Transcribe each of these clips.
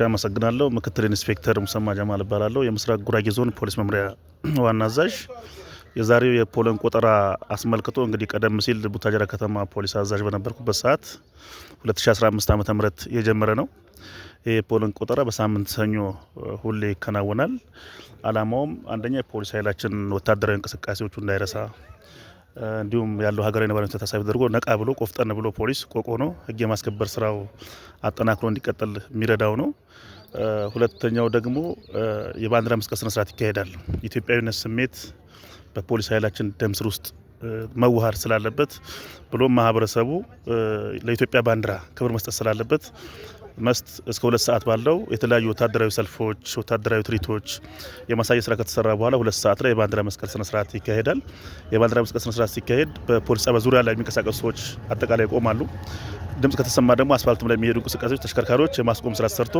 አመሰግናለሁ። ምክትል ኢንስፔክተር ሙሰማ ጀማል እባላለሁ። የምስራቅ ጉራጌ ዞን ፖሊስ መምሪያ ዋና አዛዥ። የዛሬው የፖለን ቆጠራ አስመልክቶ እንግዲህ ቀደም ሲል ቡታጀራ ከተማ ፖሊስ አዛዥ በነበርኩበት ሰዓት 2015 ዓ.ም የጀመረ ነው። ይህ የፖለን ቆጠራ በሳምንት ሰኞ ሁሌ ይከናወናል። አላማውም አንደኛ የፖሊስ ኃይላችን ወታደራዊ እንቅስቃሴዎቹ እንዳይረሳ እንዲሁም ያለው ሀገራዊ ነባራዊ ሁኔታ ታሳቢ ተደርጎ ነቃ ብሎ ቆፍጠን ብሎ ፖሊስ ቆቆ ህግ የማስከበር ስራው አጠናክሮ እንዲቀጥል የሚረዳው ነው። ሁለተኛው ደግሞ የባንዲራ መስቀል ስነ ስርዓት ይካሄዳል። ኢትዮጵያዊነት ስሜት በፖሊስ ኃይላችን ደም ስር ውስጥ መዋሃድ ስላለበት ብሎም ማህበረሰቡ ለኢትዮጵያ ባንዲራ ክብር መስጠት ስላለበት እስከ 2 ሰዓት ባለው የተለያዩ ወታደራዊ ሰልፎች፣ ወታደራዊ ትርኢቶች የማሳየት ስራ ከተሰራ በኋላ 2 ሰዓት ላይ የባንዲራ መስቀል ስነ ስርዓት ይካሄዳል። የባንዲራ መስቀል ስነ ስርዓት ሲካሄድ በፖሊስ ጣቢያ ዙሪያ ላይ የሚንቀሳቀሱ ሰዎች አጠቃላይ ይቆማሉ። ድምጽ ከተሰማ ደግሞ አስፋልቱም ላይ የሚሄዱ እንቅስቃሴዎች ተሽከርካሪዎች የማስቆም ስራ ተሰርቶ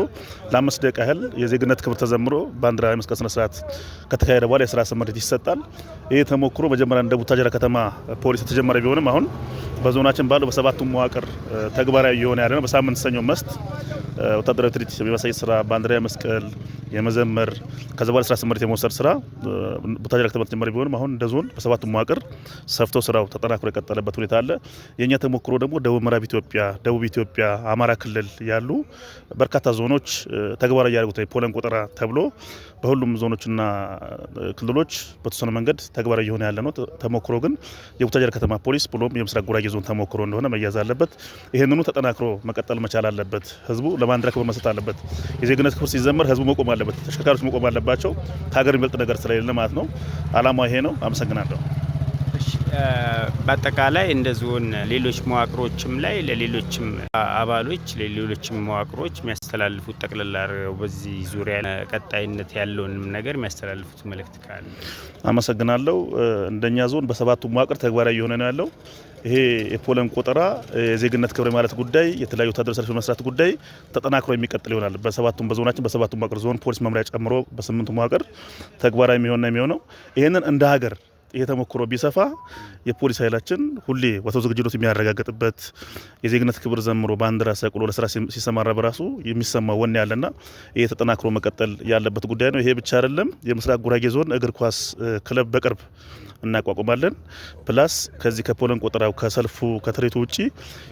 ለ5 ደቂቃ ያህል የዜግነት ክብር ተዘምሮ ባንዲራ መስቀል ስነ ስርዓት ከተካሄደ በኋላ የስራ ስምሪት ይሰጣል። ይህ ተሞክሮ መጀመሪያ እንደ ቡታጀራ ከተማ ፖሊስ የተጀመረ ቢሆንም አሁን በዞናችን ባለው በሰባቱም መዋቅር ተግባራዊ የሆነ ያለ ነው። በሳምንት ሰኞ መስት ወታደራዊ ትርኢት የማሳየት ስራ፣ ባንዲራ መስቀል የመዘመር ከዛ በኋላ ስራ ስምሪት የመውሰድ ስራ ቡታጀራ ከተማ ተጀመረ ቢሆንም አሁን እንደ ዞን በሰባቱም መዋቅር ሰፍቶ ስራው ተጠናክሮ የቀጠለበት ሁኔታ አለ። የኛ ተሞክሮ ደግሞ ደቡብ ምዕራብ ኢትዮጵያ፣ ደቡብ ኢትዮጵያ፣ አማራ ክልል ያሉ በርካታ ዞኖች ተግባራዊ ያደረጉት የፖለን ቆጠራ ተብሎ በሁሉም ዞኖችና ክልሎች በተወሰነ መንገድ ተግባራዊ የሆነ ያለ ነው። ተሞክሮ ግን የቡታጀራ ከተማ ፖሊስ ብሎም የምስራቅ ጉራጌ ዞን ተሞክሮ እንደሆነ መያዝ አለበት። ይሄንኑ ተጠናክሮ መቀጠል መቻል አለበት። ህዝቡ ለባንዲራ ክብር መስጠት አለበት። የዜግነት ክብር ሲዘመር ህዝቡ መቆም አለበት። ተሽከርካሪዎች መቆም አለባቸው። ከሀገር የሚበልጥ ነገር ስለሌለ ማለት ነው። አላማው ይሄ ነው። አመሰግናለሁ። በአጠቃላይ እንደ ዞን ሌሎች መዋቅሮችም ላይ ለሌሎችም አባሎች ለሌሎችም መዋቅሮች የሚያስተላልፉት ጠቅላላ በዚህ ዙሪያ ቀጣይነት ያለውንም ነገር የሚያስተላልፉት መልእክት ካለ? አመሰግናለሁ። እንደኛ ዞን በሰባቱ መዋቅር ተግባራዊ የሆነ ነው ያለው። ይሄ የፖለን ቆጠራ የዜግነት ክብር ማለት ጉዳይ የተለያዩ ወታደራዊ ሰልፍ መስራት ጉዳይ ተጠናክሮ የሚቀጥል ይሆናል። በዞናችን በሰባቱም መዋቅር ዞን ፖሊስ መምሪያ ጨምሮ በ8ቱ መዋቅር ተግባራዊ የሚሆነው ይሄንን እንደ ሀገር ይሄ ተሞክሮ ቢሰፋ የፖሊስ ኃይላችን ሁሌ ወታደራዊ ዝግጁነት የሚያረጋግጥበት የዜግነት ክብር ዘምሮ ባንዲራ ሰቅሎ ለስራ ሲሰማራ በራሱ የሚሰማው ወኔ ያለና ይሄ ተጠናክሮ መቀጠል ያለበት ጉዳይ ነው። ይሄ ብቻ አይደለም። የምስራቅ ጉራጌ ዞን እግር ኳስ ክለብ በቅርብ እናቋቁማለን። ፕላስ ከዚህ ከፖለን ቆጠራው ከሰልፉ ከትርኢቱ ውጪ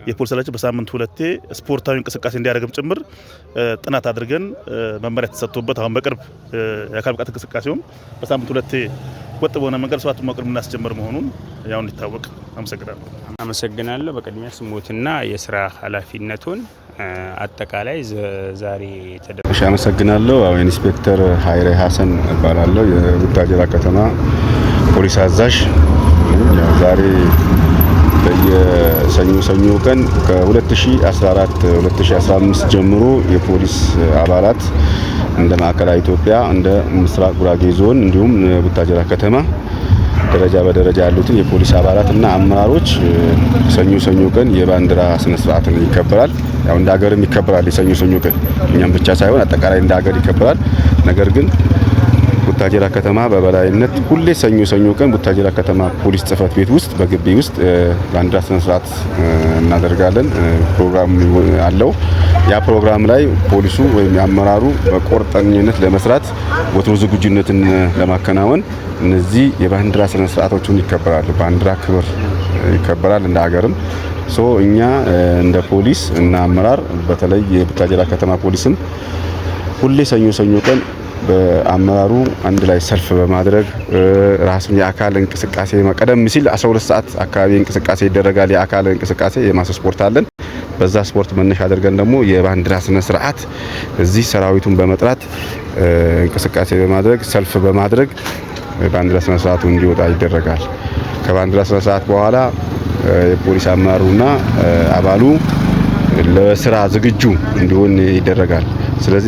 የፖሊስ ኃይላችን በሳምንት 2 ስፖርታዊ እንቅስቃሴ እንዲያደርግም ጭምር ጥናት አድርገን መመሪያ ተሰጥቶበት አሁን በቅርብ የአካል ብቃት እንቅስቃሴውም በሳምንት 2 ወጥ በሆነ መንገድ ሰባቱ መዋቅር የምናስጀምር መሆኑን ያው እንዲታወቅ አመሰግናለሁ። በቅድሚያ ስሞትና የስራ ኃላፊነቱን አጠቃላይ ዛሬ ተደረገ። አመሰግናለሁ። ኢንስፔክተር ሀይሬ ሀሰን እባላለሁ። የቡታጀራ ከተማ ፖሊስ አዛዥ። ዛሬ በየሰኞ ቀን ከ2014 2015 ጀምሮ የፖሊስ አባላት እንደ ማዕከላዊ ኢትዮጵያ እንደ ምስራቅ ጉራጌ ዞን እንዲሁም ቡታጀራ ከተማ ደረጃ በደረጃ ያሉትን የፖሊስ አባላትና አመራሮች ሰኞ ቀን የባንዲራ ስነ ስርዓት ይከበራል። ያው እንደ ሀገርም ይከበራል። ሰኞ ቀን እኛም ብቻ ሳይሆን አጠቃላይ እንደ ሀገር ይከበራል። ነገር ግን ቡታጀራ ከተማ በበላይነት ሁሌ ሰኞ ቀን ቡታጀራ ከተማ ፖሊስ ጽሕፈት ቤት ውስጥ በግቢ ውስጥ ባንዲራ ስነ ስርዓት እናደርጋለን። ፕሮግራም አለው። ያ ፕሮግራም ላይ ፖሊሱ ወይም አመራሩ በቁርጠኝነት ለመስራት ወትሮ ዝግጁነትን ለማከናወን እነዚህ የባንዲራ ስነ ስርዓቶችን ይከበራሉ። ባንዲራ ክብር ይከበራል እንደ ሀገርም። እኛ እንደ ፖሊስ እና አመራር በተለይ የቡታጀራ ከተማ ፖሊስም ሁሌ ሰኞ ቀን በአመራሩ አንድ ላይ ሰልፍ በማድረግ ራስን የአካል እንቅስቃሴ ቀደም ሲል 12 ሰዓት አካባቢ እንቅስቃሴ ይደረጋል። የአካል እንቅስቃሴ የማስ ስፖርት አለን። በዛ ስፖርት መነሻ አድርገን ደግሞ የባንዲራ ስነ ስርዓት እዚህ ሰራዊቱን በመጥራት እንቅስቃሴ በማድረግ ሰልፍ በማድረግ ባንዲራ ስነ ስርዓቱ እንዲወጣ ይደረጋል። ከባንዲራ ስነ ስርዓት በኋላ የፖሊስ አመራሩና አባሉ ለስራ ዝግጁ እንዲሆን ይደረጋል። ስለዚህ